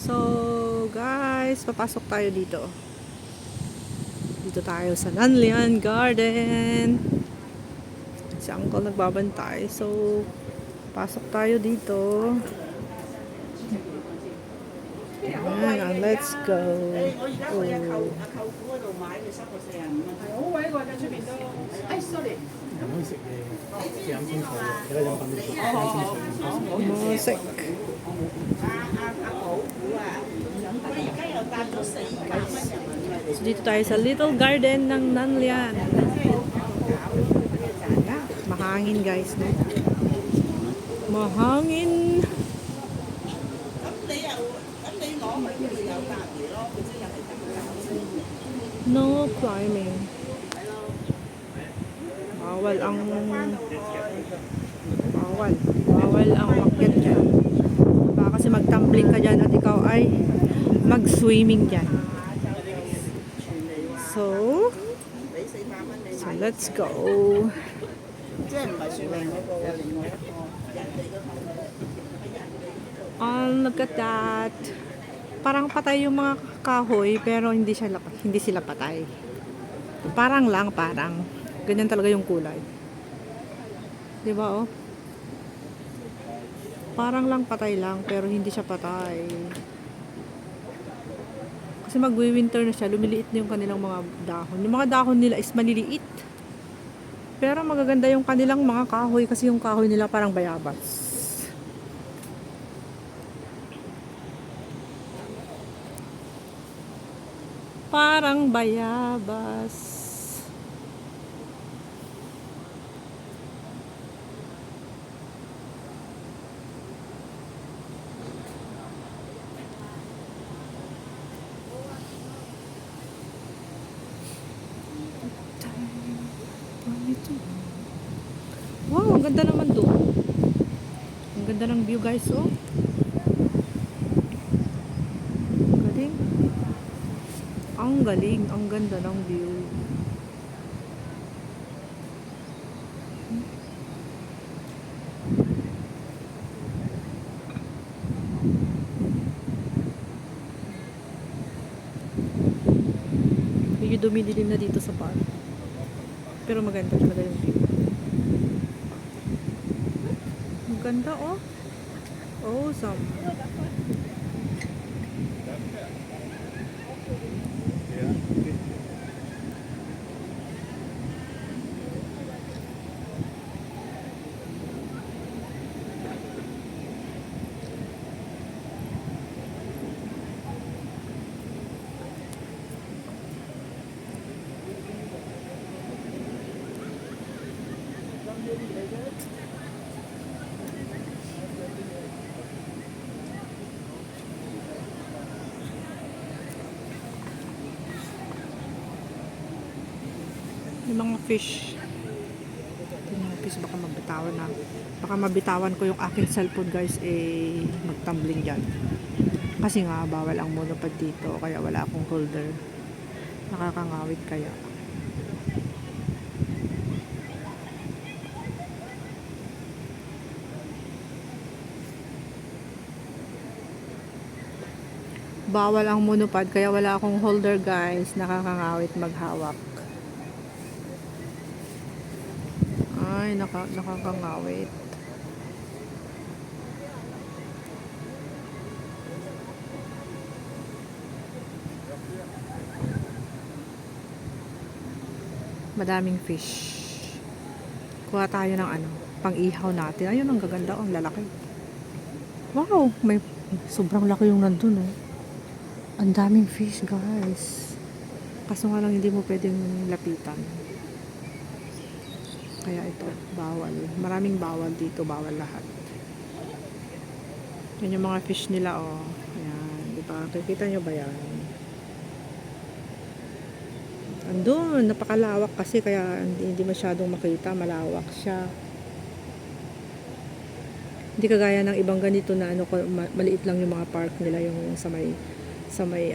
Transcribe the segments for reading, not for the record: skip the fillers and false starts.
So, guys, papasok tayo dito. Dito tayo sa Nanlian Garden. Si Uncle nagbabantay. So, pasok tayo dito. Ayan, let's go. Oh. Musik. So, dito tayo sa Little Garden ng Nanlian. Yeah, mahangin guys, no? Mahangin. No climbing. Bawal ang umakyat dyan. Baka kasi magtumbling ka dyan at ikaw ay mag-swimming dyan. So let's go. Look at that. Parang patay yung mga kahoy pero hindi sila patay. Parang ganyan talaga yung kulay. 'Di ba oh? Parang lang patay lang pero hindi siya patay. Kasi magwi-winter na siya, lumiliit na yung kanilang mga dahon. Yung mga dahon nila is maliliit. Pero magaganda yung kanilang mga kahoy kasi yung kahoy nila parang bayabas. Parang bayabas. Wow, ang ganda naman doon. Ang ganda ng view guys, oh. Galing. Ang galing, ang ganda ng view. Medyo dumidilim na dito sa park. Pero maganda talaga yung view. Ang ganda, oh. Awesome. Yung mga fish. Yung mga fish baka mabitawan ko yung aking cellphone guys magtumbling dyan. Kasi nga bawal ang monopod dito kaya wala akong holder. Nakakangawit kaya. Bawal ang monopod kaya wala akong holder guys. Nakakangawit maghawak. Ay, nakakangawit. Madaming fish. Kuha tayo ng pang-ihaw natin. Ayun, ang gaganda, ang lalaki. Wow, may sobrang laki yung nandun, oh. Ang daming fish, guys. Kaso nga lang hindi mo pwedeng lapitan. Kaya ito, bawal. Maraming bawal dito, bawal lahat. Yan yung mga fish nila, oh. Ayan, di ba? Kikita nyo ba yan? Andun, napakalawak kasi kaya hindi masyadong makita, malawak siya. Hindi kagaya ng ibang ganito na maliit lang yung mga park nila, yung sa may sa may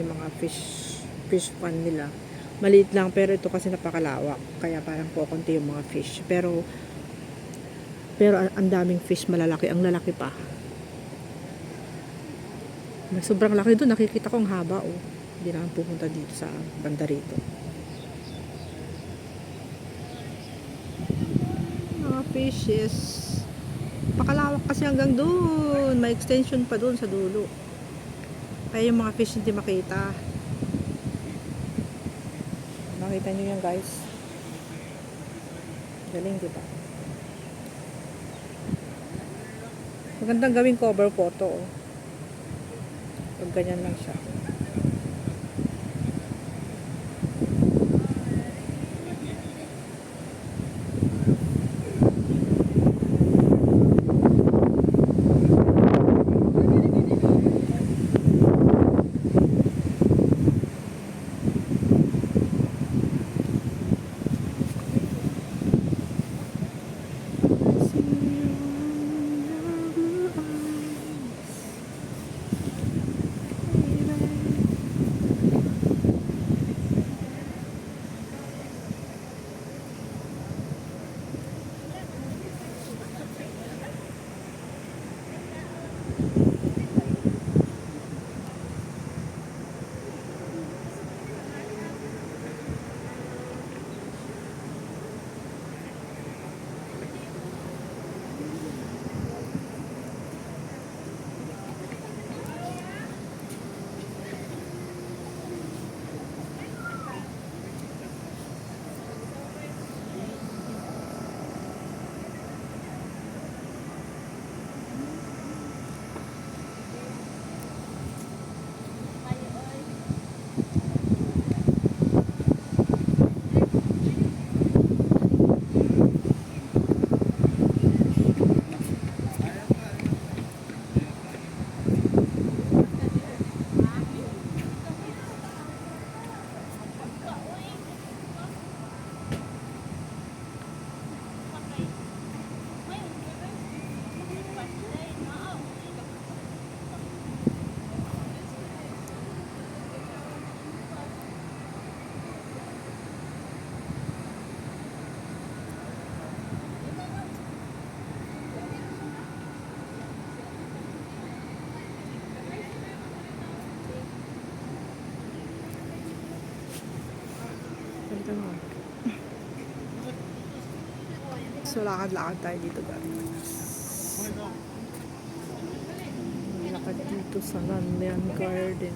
mga fish pond nila. Maliit lang pero ito kasi napakalawak kaya parang kukunti yung mga fish. Pero ang daming fish malalaki, ang lalaki pa. May sobrang laki doon. Nakikita ko ang haba, oh. Hindi na pupunta dito sa banda rito. Mga fishes. Pakalawak kasi hanggang doon. May extension pa doon sa dulo. Kaya yung mga fish hindi makita. Makita nyo yan, guys. Galing, di ba? Magandang gawing cover photo, oh. Pag ganyan lang siya. Ganda mo. So, lakad-lakad tayo dito, guys. Lakad dito sa Nanyang Garden.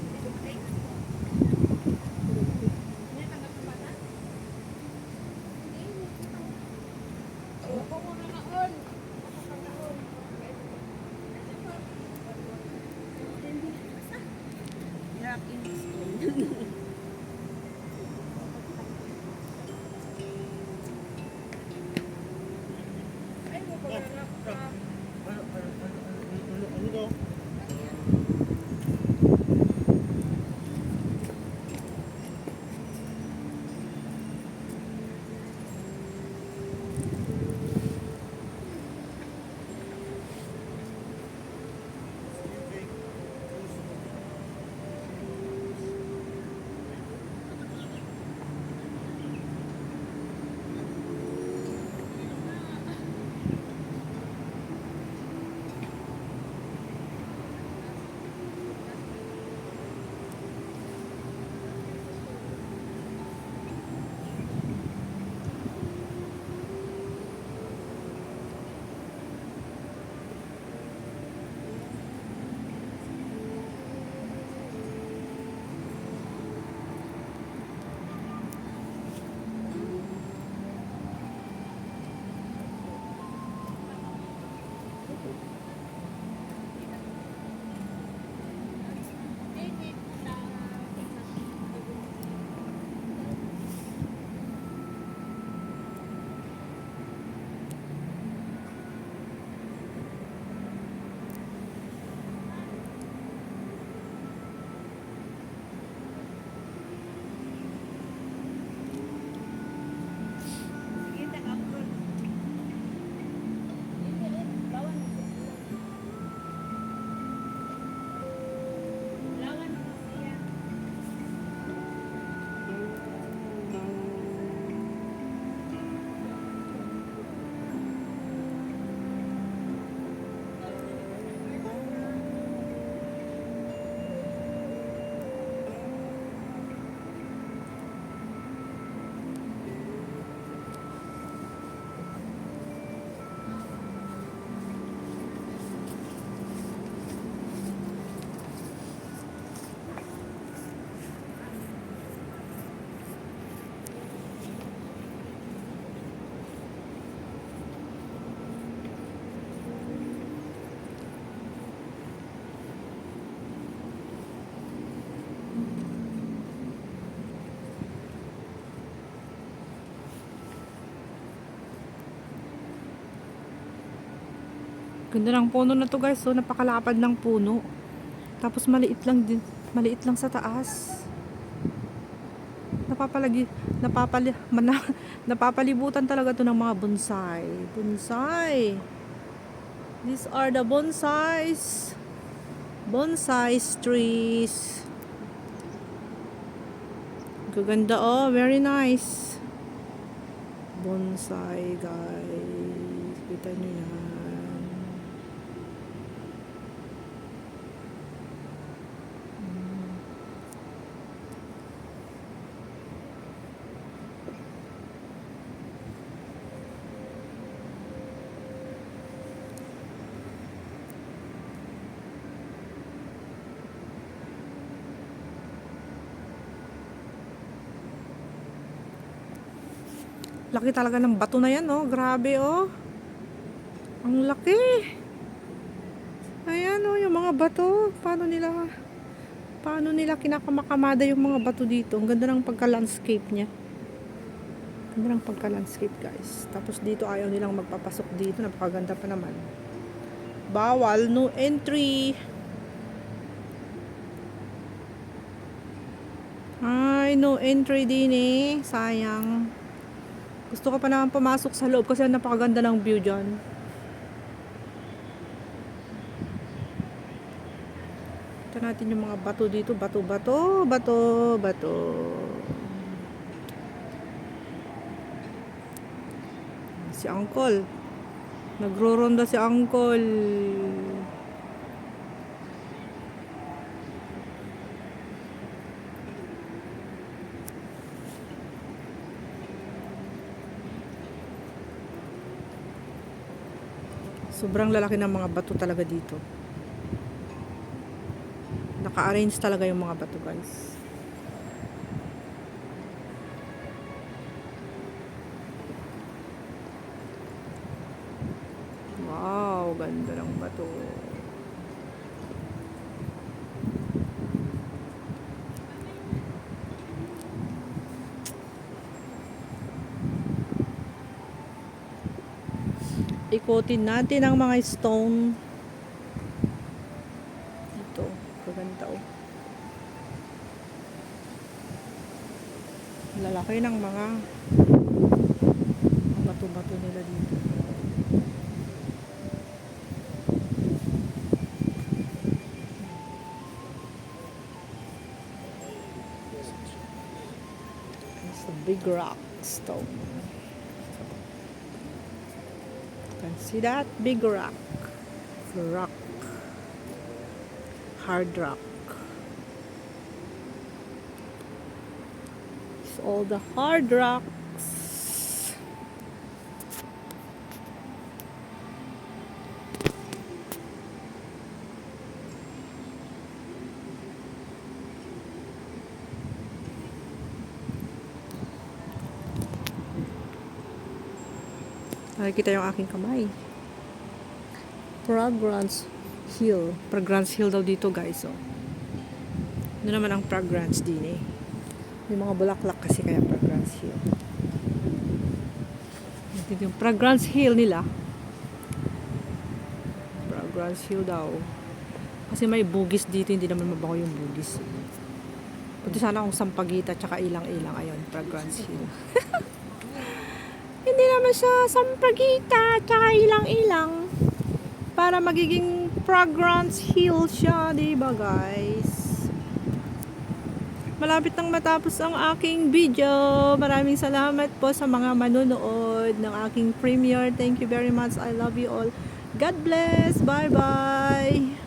Ganda ng puno na to guys. So, napakalapad ng puno. Tapos maliit lang din. Maliit lang sa taas. Napapalagi, napapalibutan talaga to ng mga bonsai. Bonsai. These are the bonsais. Bonsai trees. Gaganda oh. Very nice. Bonsai guys. Kita nyo yan. Laki talaga ng bato na yan, oh. Grabe, oh. Ang laki. Ayan, oh, yung mga bato. Paano nila kinakamakamada yung mga bato dito. Ang ganda ng pagka-landscape niya. Ganda ng pagka-landscape, guys. Tapos dito ayaw nilang magpapasok dito. Napakaganda pa naman. Bawal, no entry. Ay, no entry din eh. Sayang. Gusto ko pa naman pumasok sa loob kasi napakaganda ng view dyan. Ito natin yung mga bato dito. Bato. Si Uncle. Nagro-ronda si Uncle. Sobrang lalaki ng mga bato talaga dito. Naka-arrange talaga yung mga bato, guys. Wow, ganda ng bato. Ikutin natin ang mga stone. Ito, kaganda oh. Lalaki ng mga bato-bato nila dito. It's a big rock stone. Can see that big rock. Hard rock. It's all the hard rocks. Nakikita yung aking kamay. Fragrance Hill. Fragrance Hill daw dito, guys. Oh. Ano naman ang fragrance din eh. May mga bulaklak kasi kaya Fragrance Hill. Ito yung Fragrance Hill nila. Fragrance Hill daw. Kasi may bugis dito, hindi naman mabango yung bugis. Punta sana akong Sampaguita tsaka ilang-ilang. Ayun, Fragrance Hill. Hindi naman siya Sampaguita tsaka ilang-ilang. Para magiging Fragrance Hill siya, diba guys? Malapit nang matapos ang aking video. Maraming salamat po sa mga manonood ng aking premiere. Thank you very much. I love you all. God bless. Bye-bye.